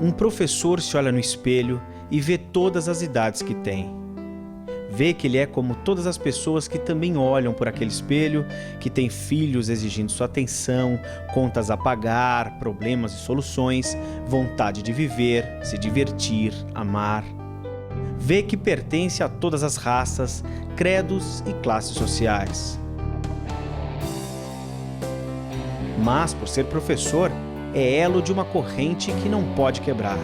Um professor se olha no espelho e vê todas as idades que tem. Vê que ele é como todas as pessoas que também olham por aquele espelho, que tem filhos exigindo sua atenção, contas a pagar, problemas e soluções, vontade de viver, se divertir, amar. Vê que pertence a todas as raças, credos e classes sociais. Mas, por ser professor, é elo de uma corrente que não pode quebrar.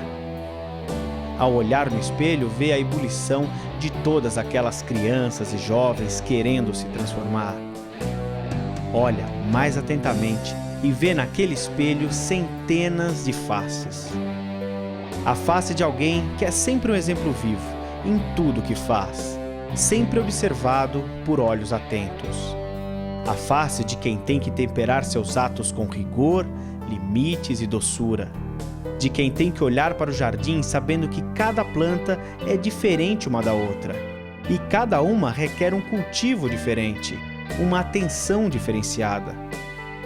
Ao olhar no espelho, vê a ebulição de todas aquelas crianças e jovens querendo se transformar. Olha mais atentamente e vê naquele espelho centenas de faces. A face de alguém que é sempre um exemplo vivo em tudo que faz, sempre observado por olhos atentos. A face de quem tem que temperar seus atos com rigor, limites e doçura. De quem tem que olhar para o jardim sabendo que cada planta é diferente uma da outra. E cada uma requer um cultivo diferente, uma atenção diferenciada.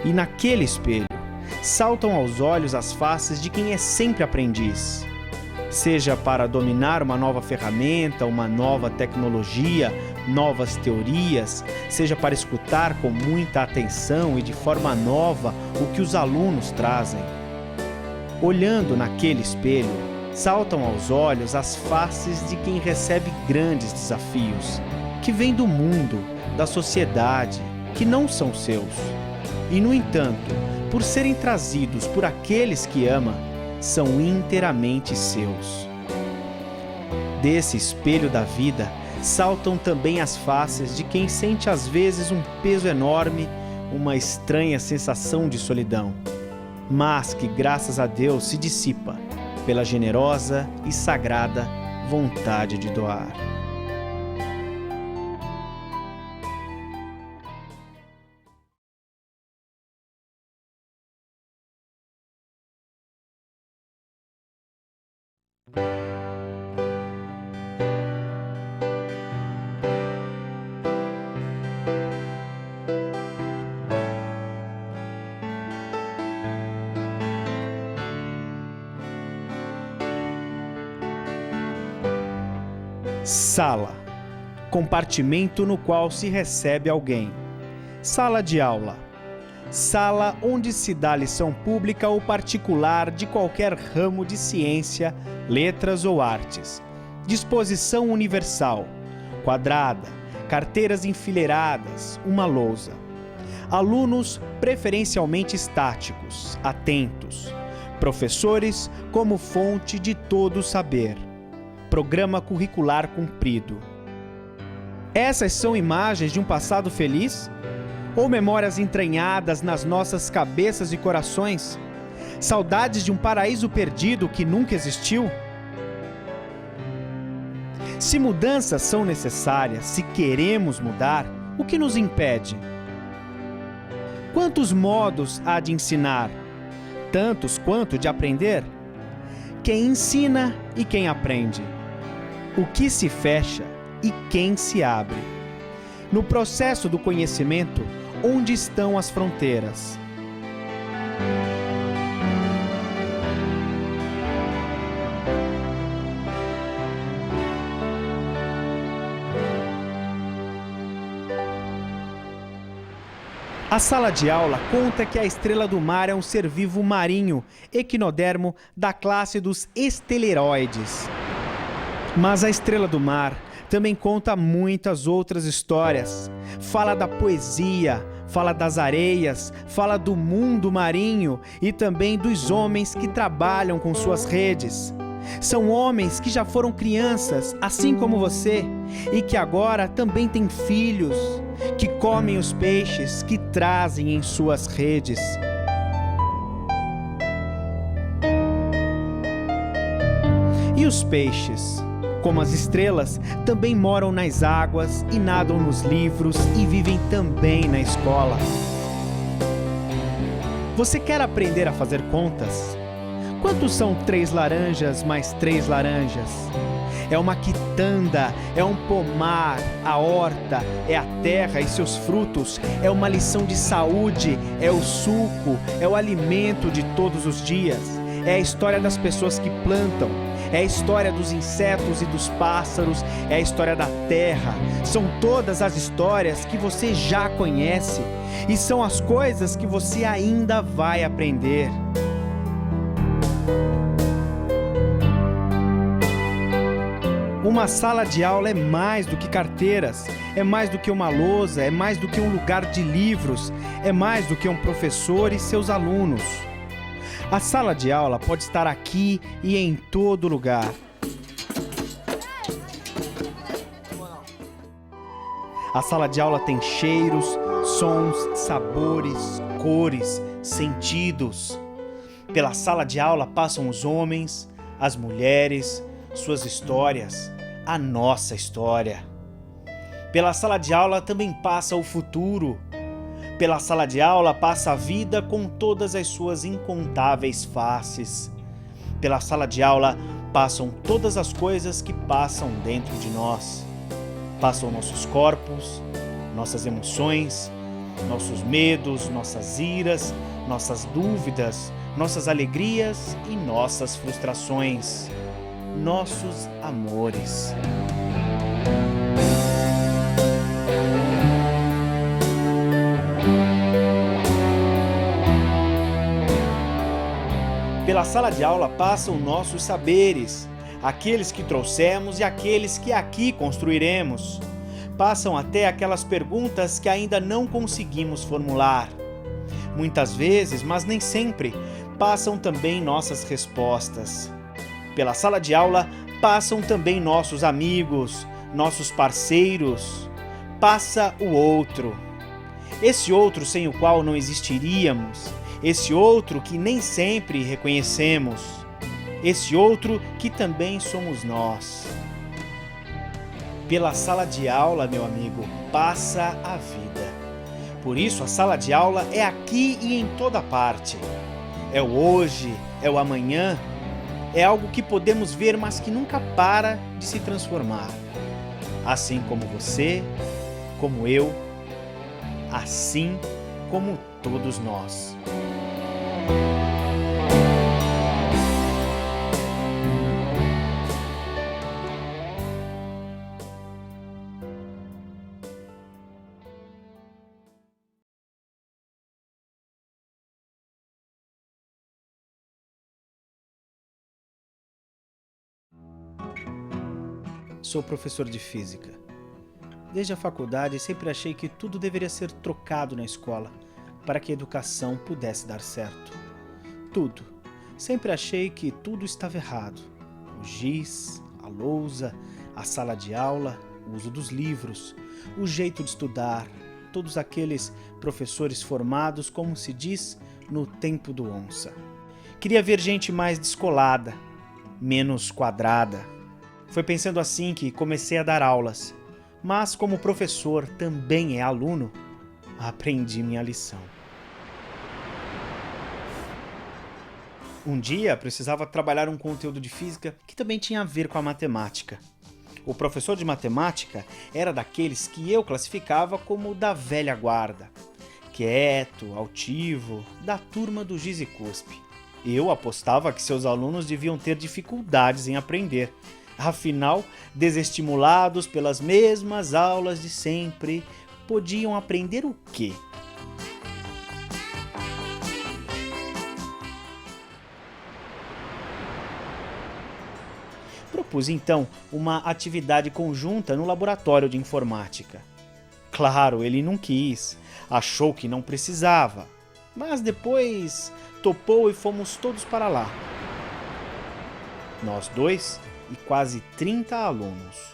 E naquele espelho, saltam aos olhos as faces de quem é sempre aprendiz. Seja para dominar uma nova ferramenta, uma nova tecnologia, novas teorias, seja para escutar com muita atenção e de forma nova o que os alunos trazem. Olhando naquele espelho, saltam aos olhos as faces de quem recebe grandes desafios, que vêm do mundo, da sociedade, que não são seus. E, no entanto, por serem trazidos por aqueles que ama, são inteiramente seus. Desse espelho da vida, saltam também as faces de quem sente às vezes um peso enorme, uma estranha sensação de solidão, mas que, graças a Deus, se dissipa pela generosa e sagrada vontade de doar. Sala, compartimento no qual se recebe alguém. Sala de aula, sala onde se dá lição pública ou particular de qualquer ramo de ciência, letras ou artes. Disposição universal, quadrada, carteiras enfileiradas, uma lousa. Alunos preferencialmente estáticos, atentos. Professores como fonte de todo o saber. Programa curricular cumprido. Essas são imagens de um passado feliz? Ou memórias entranhadas nas nossas cabeças e corações? Saudades de um paraíso perdido que nunca existiu? Se mudanças são necessárias, se queremos mudar, o que nos impede? Quantos modos há de ensinar? Tantos quanto de aprender? Quem ensina e quem aprende? O que se fecha e quem se abre? No processo do conhecimento, onde estão as fronteiras? A sala de aula conta que a estrela do mar é um ser vivo marinho, equinodermo da classe dos esteleroides. Mas a estrela do mar também conta muitas outras histórias. Fala da poesia, fala das areias, fala do mundo marinho e também dos homens que trabalham com suas redes. São homens que já foram crianças, assim como você, e que agora também têm filhos, que comem os peixes que trazem em suas redes. E os peixes, como as estrelas, também moram nas águas e nadam nos livros e vivem também na escola. Você quer aprender a fazer contas? Quantos são 3 laranjas mais 3 laranjas? É uma quitanda, é um pomar, a horta, é a terra e seus frutos, é uma lição de saúde, é o suco, é o alimento de todos os dias. é a história das pessoas que plantam, é a história dos insetos e dos pássaros, é a história da terra. São todas as histórias que você já conhece e são as coisas que você ainda vai aprender. Uma sala de aula é mais do que carteiras, é mais do que uma lousa, é mais do que um lugar de livros, é mais do que um professor e seus alunos. A sala de aula pode estar aqui e em todo lugar. A sala de aula tem cheiros, sons, sabores, cores, sentidos. Pela sala de aula passam os homens, as mulheres, suas histórias, a nossa história. Pela sala de aula também passa o futuro. Pela sala de aula passa a vida com todas as suas incontáveis faces. Pela sala de aula passam todas as coisas que passam dentro de nós. Passam nossos corpos, nossas emoções, nossos medos, nossas iras, nossas dúvidas, nossas alegrias e nossas frustrações. Nossos amores. Pela sala de aula passam nossos saberes, aqueles que trouxemos e aqueles que aqui construiremos. Passam até aquelas perguntas que ainda não conseguimos formular. Muitas vezes, mas nem sempre, passam também nossas respostas. Pela sala de aula passam também nossos amigos, nossos parceiros. Passa o outro. Esse outro sem o qual não existiríamos. Esse outro que nem sempre reconhecemos. Esse outro que também somos nós. Pela sala de aula, meu amigo, passa a vida. Por isso a sala de aula é aqui e em toda parte. É o hoje, é o amanhã. É algo que podemos ver, mas que nunca para de se transformar. Assim como você, como eu, assim como todos nós. Sou professor de física. Desde a faculdade sempre achei que tudo deveria ser trocado na escola para que a educação pudesse dar certo. Tudo. Sempre achei que tudo estava errado. O giz, a lousa, a sala de aula, o uso dos livros, o jeito de estudar, todos aqueles professores formados, como se diz, no tempo do onça. Queria ver gente mais descolada, menos quadrada. Foi pensando assim que comecei a dar aulas, mas como o professor também é aluno, aprendi minha lição. Um dia precisava trabalhar um conteúdo de física que também tinha a ver com a matemática. O professor de matemática era daqueles que eu classificava como da velha guarda, quieto, altivo, da turma do giz e cuspe. Eu apostava que seus alunos deviam ter dificuldades em aprender. Afinal, desestimulados pelas mesmas aulas de sempre, podiam aprender o quê? Propus então uma atividade conjunta no laboratório de informática. Claro, ele não quis, achou que não precisava, mas depois topou e fomos todos para lá. Nós dois e quase 30 alunos.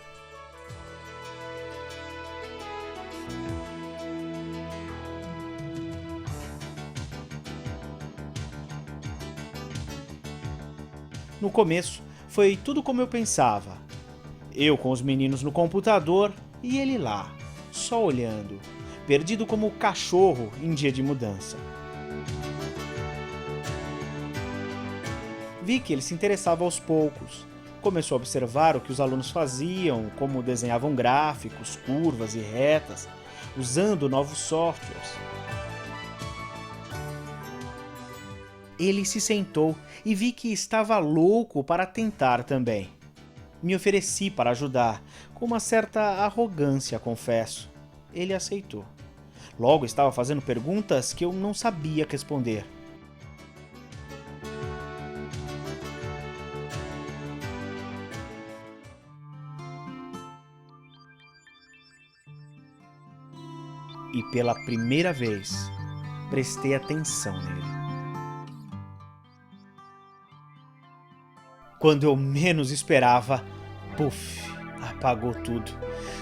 No começo, foi tudo como eu pensava. Eu com os meninos no computador e ele lá, só olhando, perdido como cachorro em dia de mudança. Vi que ele se interessava aos poucos. Começou a observar o que os alunos faziam, como desenhavam gráficos, curvas e retas, usando novos softwares. Ele se sentou e vi que estava louco para tentar também. Me ofereci para ajudar, com uma certa arrogância, confesso. Ele aceitou. Logo estava fazendo perguntas que eu não sabia responder. E pela primeira vez, prestei atenção nele. Quando eu menos esperava, puf, apagou tudo.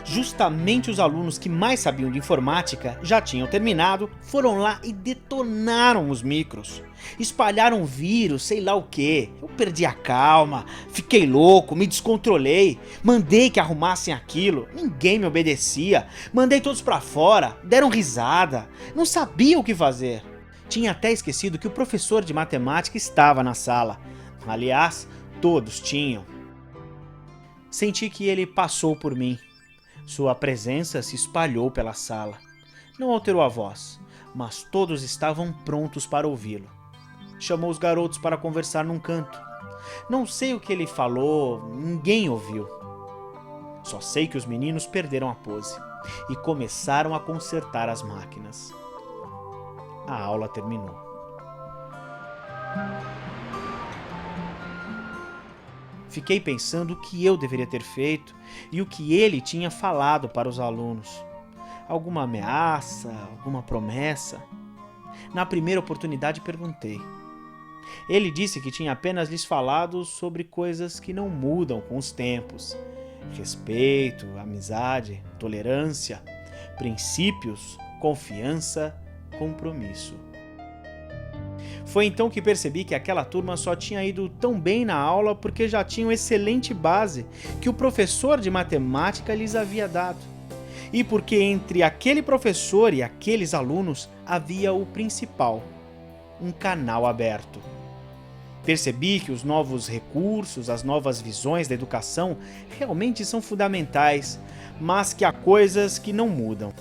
Justamente os alunos que mais sabiam de informática já tinham terminado, foram lá e detonaram os micros. Espalharam vírus, sei lá o que. Eu perdi a calma, fiquei louco, me descontrolei. Mandei que arrumassem aquilo, ninguém me obedecia. Mandei todos pra fora, deram risada. Não sabia o que fazer. Tinha até esquecido que o professor de matemática estava na sala. Aliás, todos tinham. Senti que ele passou por mim. Sua presença se espalhou pela sala. Não alterou a voz, mas todos estavam prontos para ouvi-lo. Chamou os garotos para conversar num canto. Não sei o que ele falou, ninguém ouviu. Só sei que os meninos perderam a pose e começaram a consertar as máquinas. A aula terminou. Fiquei pensando o que eu deveria ter feito e o que ele tinha falado para os alunos. Alguma ameaça? Alguma promessa? Na primeira oportunidade perguntei. Ele disse que tinha apenas lhes falado sobre coisas que não mudam com os tempos. Respeito, amizade, tolerância, princípios, confiança, compromisso. Foi então que percebi que aquela turma só tinha ido tão bem na aula porque já tinham excelente base que o professor de matemática lhes havia dado. E porque entre aquele professor e aqueles alunos havia o principal, um canal aberto. Percebi que os novos recursos, as novas visões da educação realmente são fundamentais, mas que há coisas que não mudam,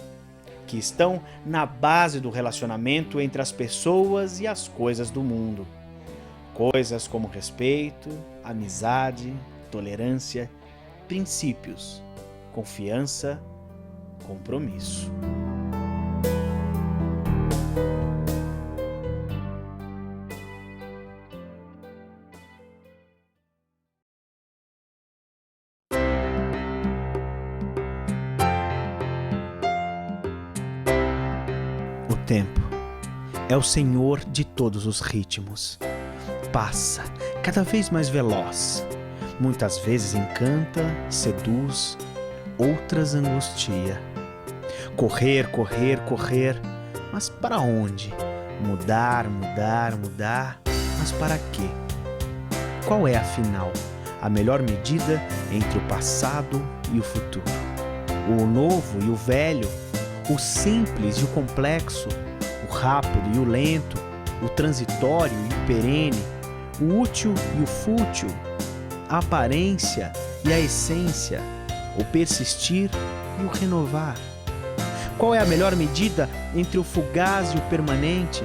que estão na base do relacionamento entre as pessoas e as coisas do mundo. Coisas como respeito, amizade, tolerância, princípios, confiança, compromisso. O tempo é o senhor de todos os ritmos. Passa cada vez mais veloz. Muitas vezes encanta, seduz, outras angustia. Correr, correr, correr, mas para onde? Mudar, mudar, mudar, mas para quê? Qual é, afinal, a melhor medida entre o passado e o futuro? O novo e o velho? O simples e o complexo? O rápido e o lento? O transitório e o perene? O útil e o fútil? A aparência e a essência? O persistir e o renovar? Qual é a melhor medida entre o fugaz e o permanente?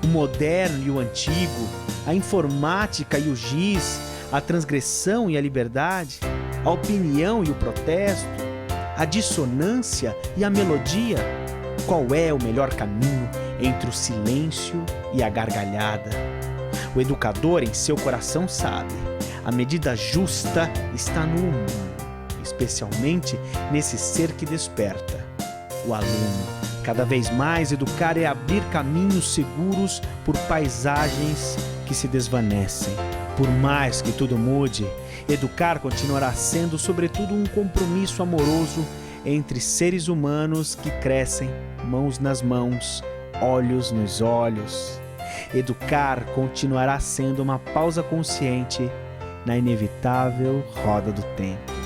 O moderno e o antigo? A informática e o giz? A transgressão e a liberdade? A opinião e o protesto? A dissonância e a melodia? Qual é o melhor caminho entre o silêncio e a gargalhada? O educador em seu coração sabe, a medida justa está no humano, especialmente nesse ser que desperta, o aluno. Cada vez mais educar é abrir caminhos seguros por paisagens que se desvanecem. Por mais que tudo mude, educar continuará sendo, sobretudo, um compromisso amoroso entre seres humanos que crescem, mãos nas mãos, olhos nos olhos. Educar continuará sendo uma pausa consciente na inevitável roda do tempo.